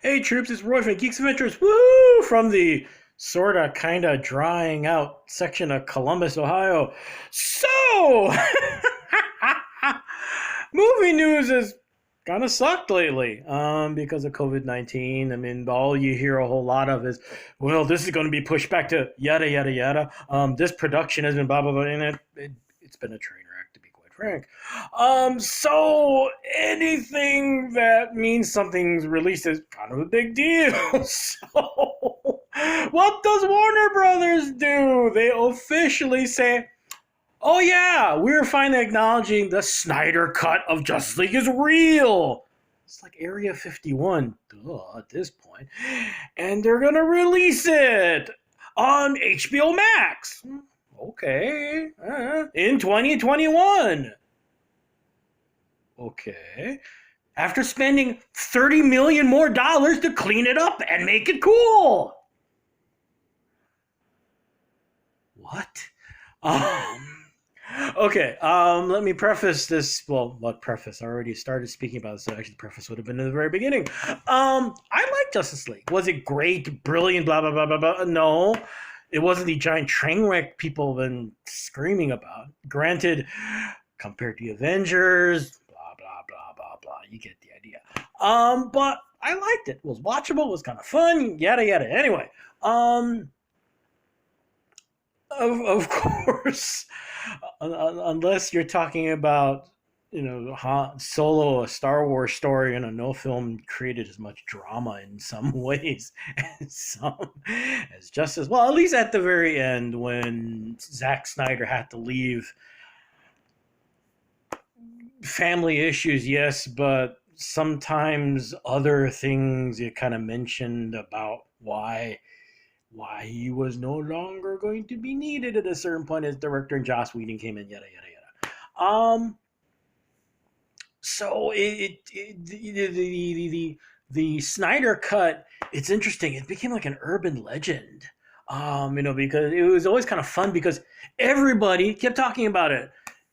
Hey troops, it's Roy from Geeks Adventures. Woo! From the sorta kinda drying out section of Columbus, Ohio. So movie news has kind of sucked lately because of COVID-19. I mean, all you hear a whole lot of is, well, this is going to be pushed back to yada, yada, yada. This production has been blah, blah, blah. And it's been a train wreck, to be quite frank. So anything that means something's released is kind of a big deal. So what does Warner Brothers do? They officially say, oh yeah, we're finally acknowledging the Snyder Cut of Justice League is real. It's like Area 51, duh, at this point. And they're gonna release it on HBO Max. Okay, in 2021. Okay. After spending $30 million more to clean it up and make it cool. What? Okay, let me preface this. Well, what preface? I already started speaking about this, so actually the preface would have been in the very beginning. I like Justice League. Was it great, brilliant, blah, blah, blah, blah, blah? No, it wasn't the giant train wreck people have been screaming about. Granted, compared to the Avengers, blah, blah, blah, blah, blah. You get the idea. But I liked it. It was watchable, it was kind of fun, yada, yada. Anyway, of course, unless you're talking about, Han Solo, a Star Wars story, and no film created as much drama in some ways as Justice. Well, at least at the very end when Zack Snyder had to leave. Family issues, yes, but sometimes other things you kind of mentioned about why he was no longer going to be needed at a certain point as director, and Joss Whedon came in, yada yada yada. So the Snyder Cut, it's interesting. It became like an urban legend. Because it was always kind of fun because everybody kept talking about it.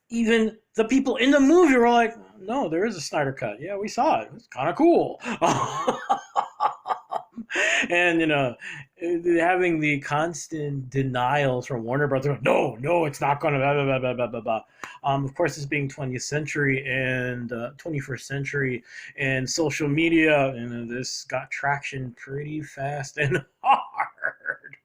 Even the people in the movie were like, "No, there is a Snyder Cut. Yeah, we saw it. It's kind of cool." And having the constant denials from Warner Brothers, no, it's not going to blah blah blah blah blah blah. Of course, this being 20th century and 21st century and social media, this got traction pretty fast and hard.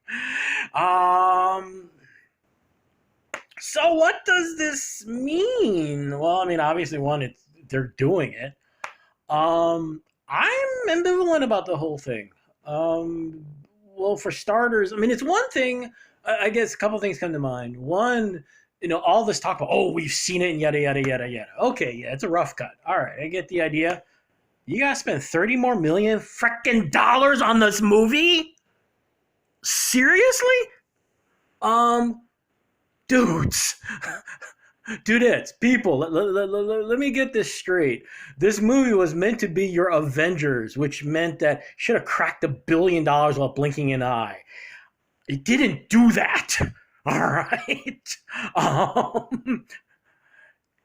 So what does this mean? Well, I mean, obviously, one, they're doing it. I'm ambivalent about the whole thing. Well, for starters, I mean, it's one thing. I guess a couple things come to mind. One, all this talk about, oh, we've seen it and yada yada yada yada. Okay, yeah, it's a rough cut. All right, I get the idea. You gotta spend $30 more million freaking dollars on this movie? Seriously? Dudes. Dudettes, people, let me get this straight. This movie was meant to be your Avengers, which meant that should have cracked $1 billion while blinking an eye. It didn't do that. All right.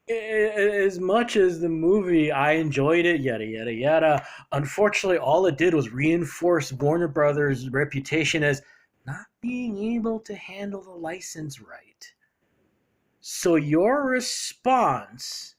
As much as the movie, I enjoyed it, yada yada yada. Unfortunately, all it did was reinforce Warner Brothers' reputation as not being able to handle the license right. So your response,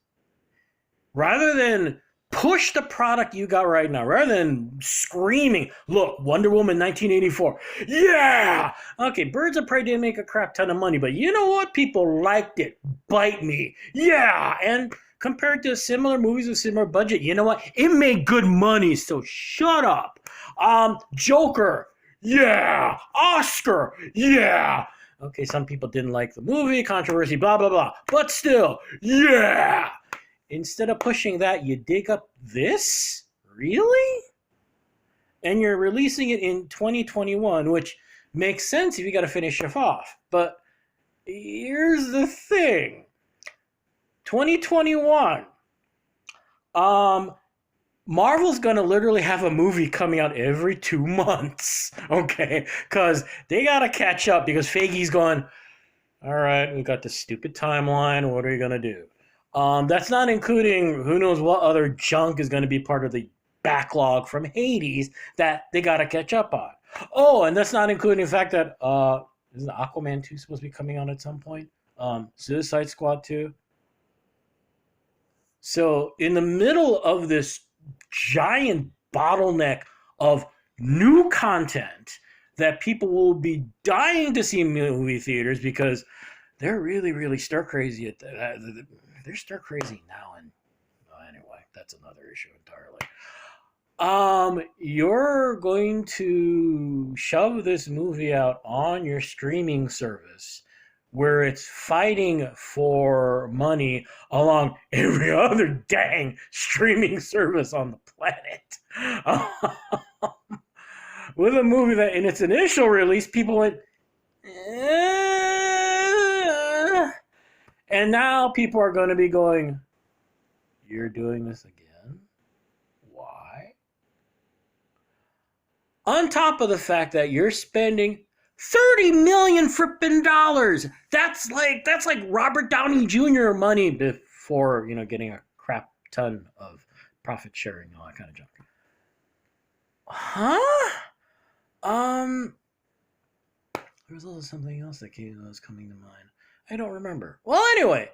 rather than push the product you got right now, rather than screaming, look, Wonder Woman 1984, yeah! Okay, Birds of Prey didn't make a crap ton of money, but you know what? People liked it. Bite me. Yeah! And compared to similar movies with similar budget, you know what? It made good money, so shut up. Joker, yeah! Oscar, yeah! Okay, some people didn't like the movie, controversy, blah, blah, blah. But still, yeah! Instead of pushing that, you dig up this? Really? And you're releasing it in 2021, which makes sense if you got to finish it off. But here's the thing. 2021. Marvel's gonna literally have a movie coming out every 2 months, okay? Because they gotta catch up because Feige's going, all right, we got this stupid timeline, what are we gonna do? That's not including who knows what other junk is gonna be part of the backlog from Hades that they got to catch up on. Oh, and that's not including the fact that isn't Aquaman 2 supposed to be coming out at some point? Suicide Squad 2. So in the middle of this giant bottleneck of new content that people will be dying to see in movie theaters because they're really, really stir crazy at they're stir crazy now. And anyway, that's another issue entirely. You're going to shove this movie out on your streaming service where it's fighting for money along every other dang streaming service on the planet. With a movie that in its initial release, people went, and now people are going to be going, you're doing this again? Why? On top of the fact that you're spending $30 million frippin' dollars. That's like Robert Downey Jr. money before, getting a crap ton of profit sharing and all that kind of junk. Huh? There was also something else that was coming to mind. I don't remember. Well, anyway,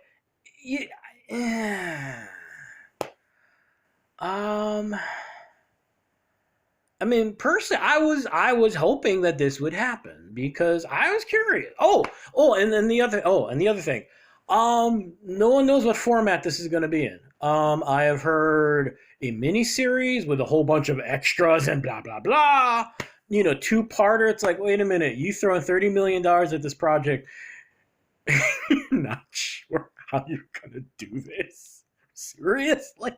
yeah. I mean, personally, I was hoping that this would happen because I was curious. And the other thing, no one knows what format this is going to be in. I have heard a miniseries with a whole bunch of extras and blah blah blah. Two-parter. It's like, wait a minute, you throwing $30 million at this project? You're not sure how you're gonna do this. Seriously?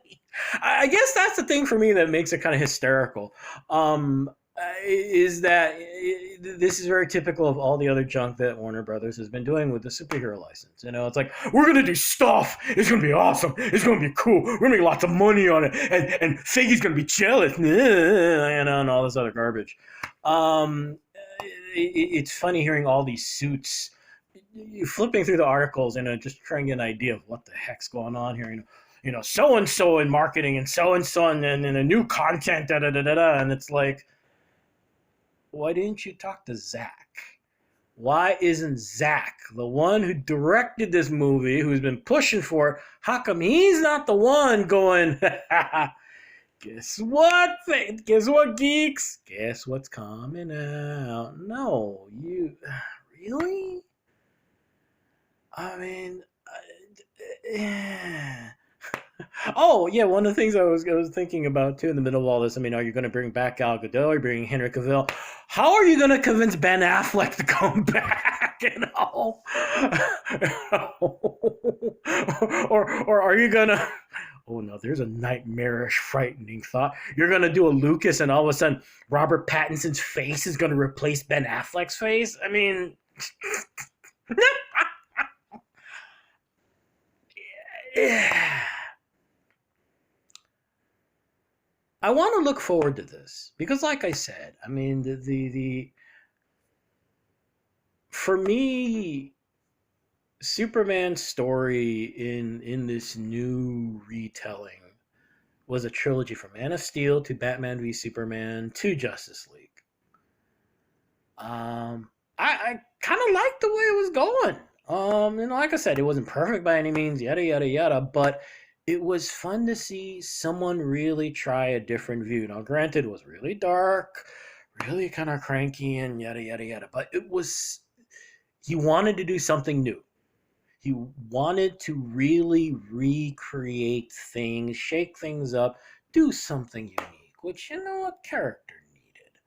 I guess that's the thing for me that makes it kind of hysterical. Is that this is very typical of all the other junk that Warner Brothers has been doing with the superhero license. It's like, we're going to do stuff. It's going to be awesome. It's going to be cool. We're going to make lots of money on it. And Feige's going to be jealous. And all this other garbage. It's funny hearing all these suits. You're flipping through the articles and just trying to get an idea of what the heck's going on here. So-and-so in marketing and so-and-so and the new content, da-da-da-da-da. And it's like, why didn't you talk to Zach? Why isn't Zach, the one who directed this movie, who's been pushing for it, how come he's not the one going, guess what, geeks? Guess what's coming out? No, you, really? I mean, oh, yeah, one of the things I was thinking about, too, in the middle of all this, are you going to bring back Gal Gadot? Are you bringing Henry Cavill? How are you going to convince Ben Affleck to come back, or are you going to... Oh, no, there's a nightmarish, frightening thought. You're going to do a Lucas, and all of a sudden, Robert Pattinson's face is going to replace Ben Affleck's face? Yeah. I want to look forward to this because, like I said, the for me, Superman's story in this new retelling was a trilogy from Man of Steel to Batman v Superman to Justice League. I kind of liked the way it was going. Like I said, it wasn't perfect by any means, yada yada yada, but it was fun to see someone really try a different view. Now, granted, it was really dark, really kind of cranky and yada, yada, yada. But he wanted to do something new. He wanted to really recreate things, shake things up, do something unique, which, a character needed.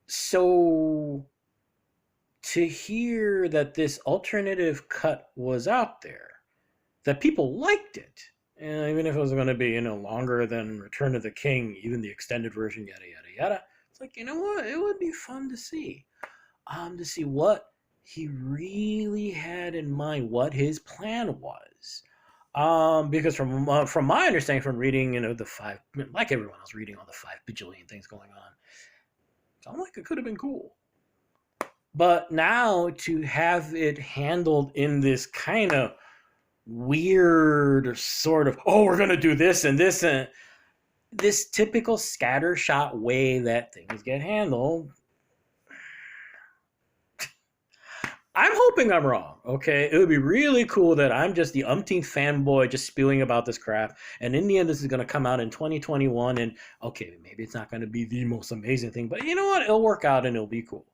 So... to hear that this alternative cut was out there, that people liked it, and even if it was going to be, longer than Return of the King, even the extended version, yada, yada, yada, it's like, what? It would be fun to see what he really had in mind, what his plan was. Because from my understanding, from reading, the 5, like everyone else reading all the 5 bajillion things going on, it sounded like it could have been cool. But now to have it handled in this kind of weird sort of, oh, we're gonna do this and this and this typical scattershot way that things get handled. I'm hoping I'm wrong. Okay, it would be really cool that I'm just the umpteenth fanboy just spewing about this crap, and in the end, this is going to come out in 2021. And okay, maybe it's not going to be the most amazing thing, but you know what? It'll work out and it'll be cool.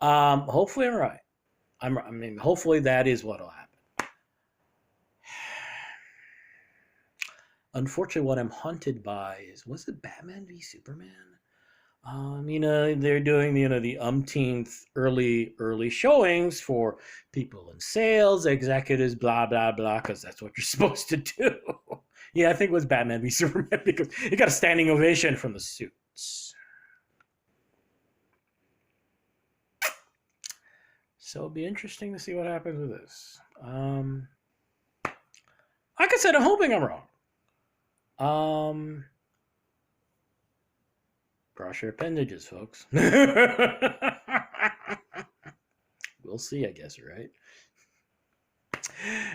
Hopefully, I'm right. I mean, hopefully that is what'll happen. Unfortunately, what I'm haunted by is, was it Batman v Superman? They're doing the umpteenth early showings for people in sales, executives, blah blah blah, because that's what you're supposed to do. Yeah, I think it was Batman v Superman because it got a standing ovation from the suits. So it'll be interesting to see what happens with this. Like I said, I'm hoping I'm wrong. Cross your appendages, folks. We'll see, I guess, right?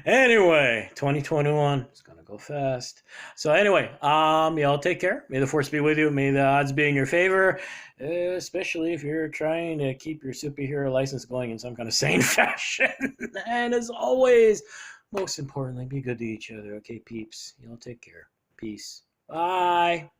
Anyway, 2021 is gonna go fast. So anyway, y'all take care. May the force be with you. May the odds be in your favor, especially if you're trying to keep your superhero license going in some kind of sane fashion. And as always, most importantly, be good to each other. Okay, peeps. Y'all take care. Peace. Bye.